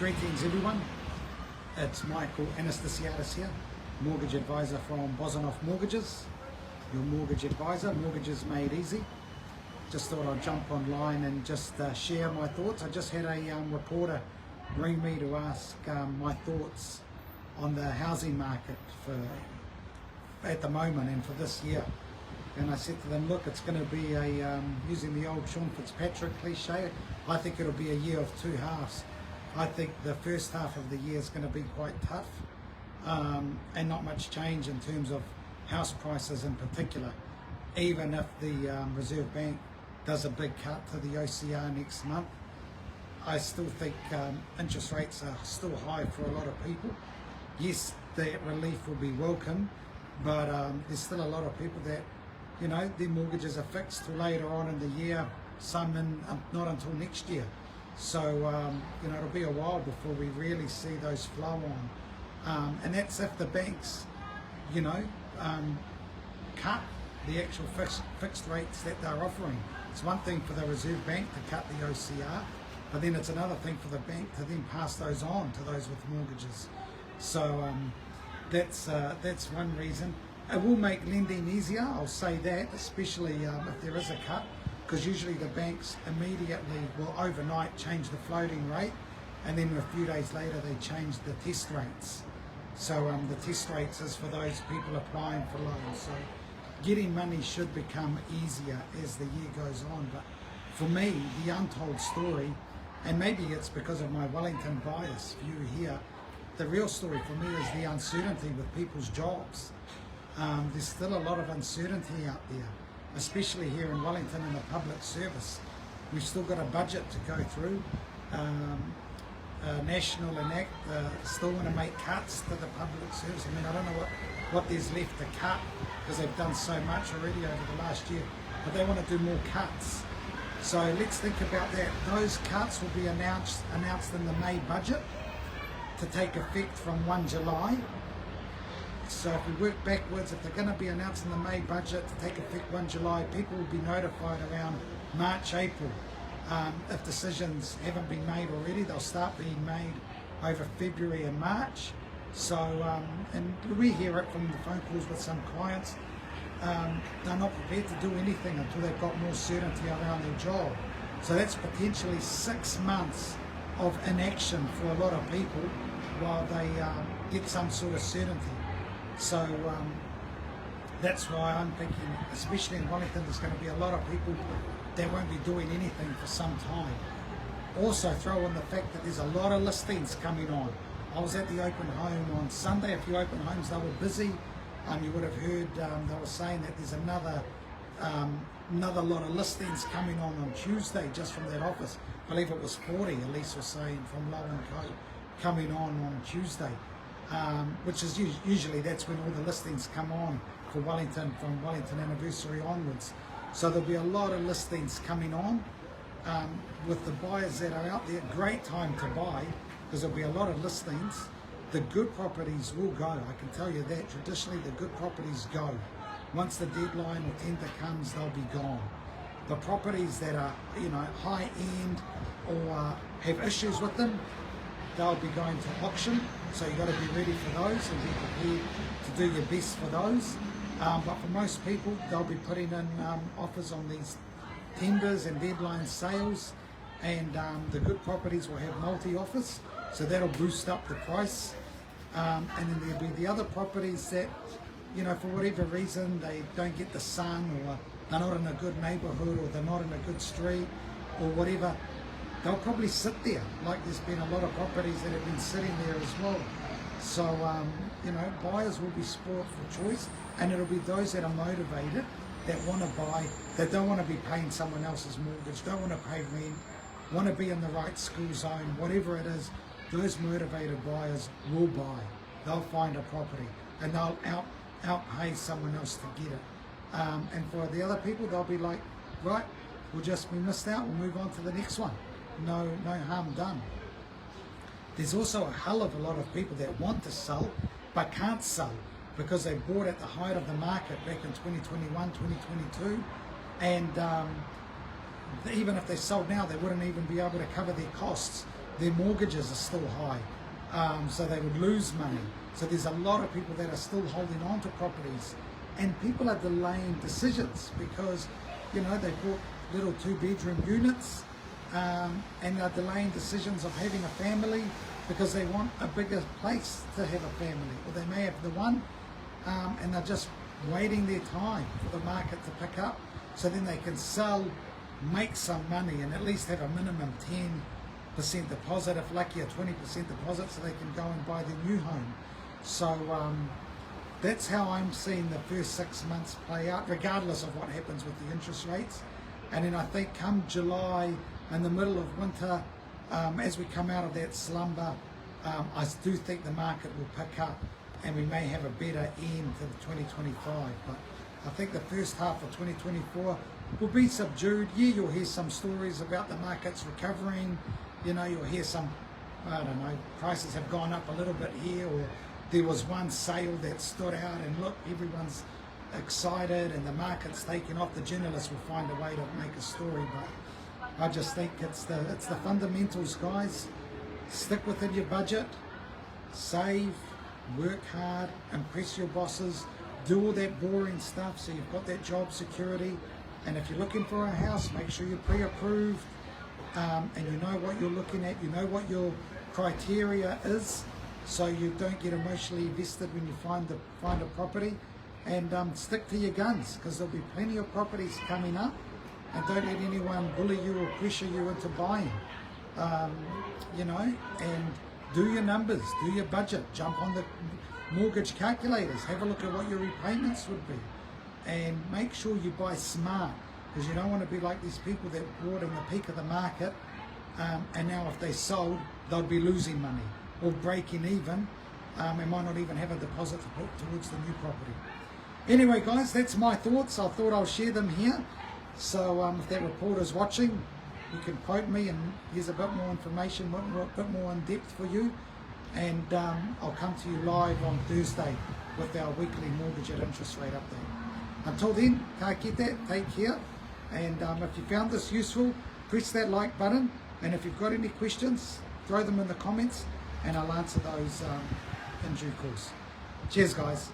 Greetings everyone, it's Michael Anastasiadis here, mortgage advisor from Bosanoff Mortgages, your mortgage advisor, mortgages made easy. Just thought I'd jump online and just share my thoughts. I just had a reporter ring me to ask my thoughts on the housing market at the moment and for this year. And I said to them, look, it's going to be using the old Sean Fitzpatrick cliche, I think it'll be a year of two halves. I think the first half of the year is going to be quite tough and not much change in terms of house prices in particular. Even if the Reserve Bank does a big cut to the OCR next month, I still think interest rates are still high for a lot of people. Yes, that relief will be welcome, but there's still a lot of people that, you know, their mortgages are fixed till later on in the year, some not until next year. So, you know, it'll be a while before we really see those flow on. And that's if the banks, you know, cut the actual fixed rates that they're offering. It's one thing for the Reserve Bank to cut the OCR, but then it's another thing for the bank to then pass those on to those with mortgages. So that's one reason. It will make lending easier, I'll say that, especially if there is a cut, because usually the banks immediately will overnight change the floating rate, and then a few days later they change the test rates. So the test rates is for those people applying for loans. So getting money should become easier as the year goes on. But for me, the untold story, and maybe it's because of my Wellington bias view here, the real story for me is the uncertainty with people's jobs. There's still a lot of uncertainty out there, especially here in Wellington in the public service. We've still got a budget to go through. National enact still want to make cuts to the public service. I mean, I don't know what there's left to cut because they've done so much already over the last year, but they want to do more cuts. So let's think about that. Those cuts will be announced in the May budget to take effect from 1 July. So if we work backwards, if they're going to be announced in the May budget to take effect 1 July, people will be notified around March, April. If decisions haven't been made already, they'll start being made over February and March. So, and we hear it from the phone calls with some clients, they're not prepared to do anything until they've got more certainty around their job. So that's potentially 6 months of inaction for a lot of people while they get some sort of certainty. So that's why I'm thinking, especially in Wellington, there's going to be a lot of people that won't be doing anything for some time. Also throw in the fact that there's a lot of listings coming on. I was at the open home on Sunday, a few open homes, they were busy. You would have heard they were saying that there's another lot of listings coming on Tuesday just from that office. I believe it was 40, Elise was saying, from Low and Co coming on Tuesday. Which is usually that's when all the listings come on for Wellington, from Wellington anniversary onwards. So there'll be a lot of listings coming on with the buyers that are out there. Great time to buy because there'll be a lot of listings. The good properties will go. I can tell you that traditionally the good properties go. Once the deadline or tender comes, they'll be gone. The properties that are, you know, high end or have issues with them, they'll be going to auction, so you've got to be ready for those and be prepared to do your best for those. But for most people, they'll be putting in offers on these tenders and deadline sales, and the good properties will have multi-offers, so that'll boost up the price. And then there'll be the other properties that, you know, for whatever reason, they don't get the sun, or they're not in a good neighbourhood, or they're not in a good street, or whatever. They'll probably sit there, like there's been a lot of properties that have been sitting there as well. So, you know, buyers will be spoiled for choice, and it'll be those that are motivated, that want to buy, that don't want to be paying someone else's mortgage, don't want to pay rent, want to be in the right school zone, whatever it is, those motivated buyers will buy. They'll find a property, and they'll outpay someone else to get it. And for the other people, they'll be like, right, we missed out, we'll move on to the next one. No harm done. There's also a hell of a lot of people that want to sell but can't sell because they bought at the height of the market back in 2021, 2022, and even if they sold now, they wouldn't even be able to cover their costs their mortgages are still high, so they would lose money. So there's a lot of people that are still holding on to properties, and people are delaying decisions because, you know, they bought little 2-bedroom units, and they're delaying decisions of having a family because they want a bigger place to have a family, or they may have the one, and they're just waiting their time for the market to pick up so then they can sell, make some money, and at least have a minimum 10% deposit, if lucky a 20% deposit, so they can go and buy their new home. So that's how I'm seeing the first 6 months play out, regardless of what happens with the interest rates. And then I think come July, in the middle of winter, as we come out of that slumber, I do think the market will pick up and we may have a better end to the 2025. But I think the first half of 2024 will be subdued. Yeah, you'll hear some stories about the markets recovering. You know, you'll hear some, I don't know, prices have gone up a little bit here, or there was one sale that stood out and look, everyone's excited and the market's taken off. The journalists will find a way to make a story, but I just think it's the fundamentals, guys. Stick within your budget, save, work hard, impress your bosses, do all that boring stuff so you've got that job security. And if you're looking for a house, make sure you're pre-approved, and you know what you're looking at, you know what your criteria is, so you don't get emotionally invested when you find a property. And stick to your guns, because there'll be plenty of properties coming up, and don't let anyone bully you or pressure you into buying. You know, and do your numbers, do your budget, jump on the mortgage calculators, have a look at what your repayments would be, and make sure you buy smart, because you don't want to be like these people that bought in the peak of the market, and now if they sold, they'll be losing money or breaking even, and might not even have a deposit to put towards the new property. Anyway, guys, that's my thoughts. I thought I'll share them here. So if that reporter's watching, you can quote me, and here's a bit more information, a bit more in depth for you. And I'll come to you live on Thursday with our weekly mortgage at interest rate update. Until then, ka kite, take care. And if you found this useful, press that like button. And if you've got any questions, throw them in the comments, and I'll answer those in due course. Cheers, guys.